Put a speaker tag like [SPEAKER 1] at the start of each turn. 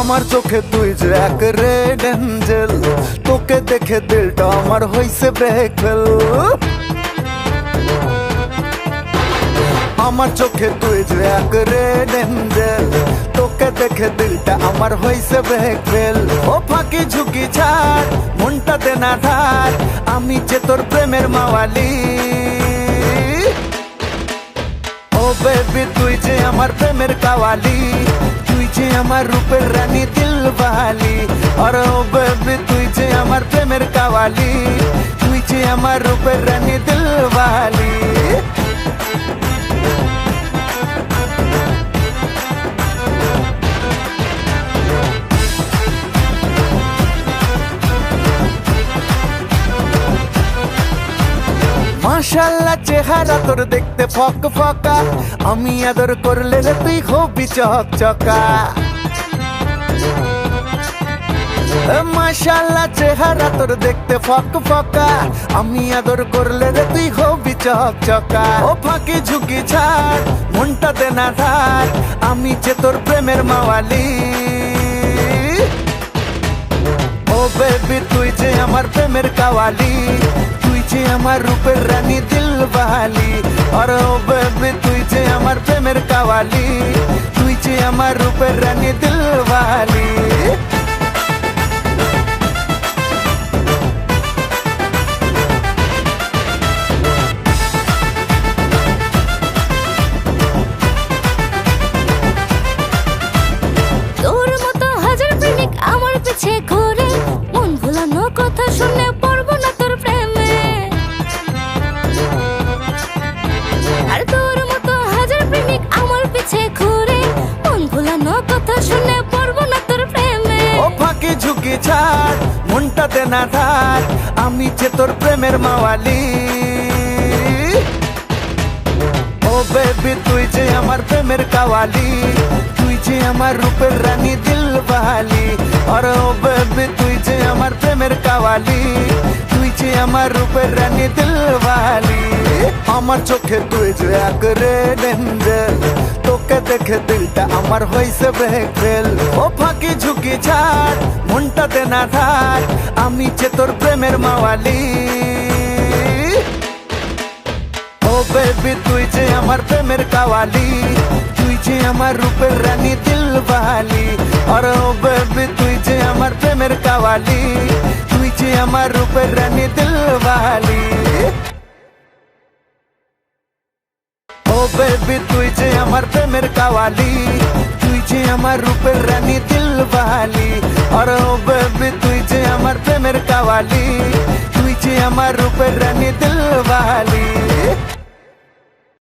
[SPEAKER 1] আমার চোখে তুই যে এক রেড এঞ্জেল, তোকে দেখে দিলটা আমার হইছে ব্রেক ফেল। আমার চোখে তুই যে এক রেড এঞ্জেল, তোকে দেখে দিলটা আমার হইছে ব্রেক ফেল। ও ফাঁকি ঝুঁকি ছাড়, মনটা দে না ধার, আমি যে তোর প্রেমের মাওয়ালি। ও বেবি তুই যে আমার প্রেমের কাওয়ালি, তুই যে আমার রূপের রানী দিলওয়ালি। আর ও বেবি তুই যে আমার প্রেমের কাওয়ালি, তুই যে আমার রূপের রানী দিলওয়ালি। মাশাআল্লাহ চেহারা তোর দেখতে ফক ফকা, আমি আদর করলে রে তুই হবি চকচকা। মাশাআল্লাহ চেহারা তোর দেখতে ফক ফকা, আমি আদর করলে রে তুই হবি চকচকা। ও ফাঁকি ঝুঁকি ছাড়, মনটা দে না ধার, আমি যে তোর প্রেমের মাওয়ালি। ও বেবি তুই যে আমার প্রেমের কাওয়ালি, তুই যে আমার রূপের রানী দিলওয়ালি। আর ও বেবি তুই যে আমার প্রেমের কাওয়ালি, তুই যে আমার রূপের রানী দিলওয়ালি।
[SPEAKER 2] তোর মতো হাজার প্রেমিক আমার পিছে ঘুরে, মন ভুলানো কথা শুনে পড়বো না তোর প্রেমে। আর তোর মতো হাজার প্রেমিক আমার পিছে ঘুরে, মন ভুলানো কথা শুনে পড়বো না তোর প্রেমে।
[SPEAKER 1] ও ফাঁকি ঝুঁকি ছাড়, মনটা দে না ধার, আমি যে তোর প্রেমের মাওয়ালি। ও বেবি তুই যে আমার প্রেমের কাওয়ালি, তুই যে আমার রূপের রানী দিলওয়ালি। আর ও বেবি তুই যে আমার প্রেমের কাওয়ালি, তুই যে আমার রূপের রানী দিলওয়ালি। আমার চোখে তুই যে এক রেড এঞ্জেল, তোকে দেখে দিলটা আমার হইছে ব্রেক ফেল। ও ফাঁকি ঝুঁকি ছাড়, মনটা দে না ধার, আমি যে তোর প্রেমের মাওয়ালি। ও বেবি তুই যে আমার প্রেমের কাওয়ালি, তুই যে আমার রূপের রানী দিলওয়ালি। আর ও বেবি তুই যে আমার প্রেমের কাওয়ালি, তুই যে আমার রূপের রানী দিলওয়ালি। ও বেবি তুই যে আমার প্রেমের কাওয়ালি, তুই যে আমার রূপের রানী দিলওয়ালি। আর ও বেবি তুই যে আমার প্রেমের কাওয়ালি, তুই যে আমার রূপের রানী দিলওয়ালি।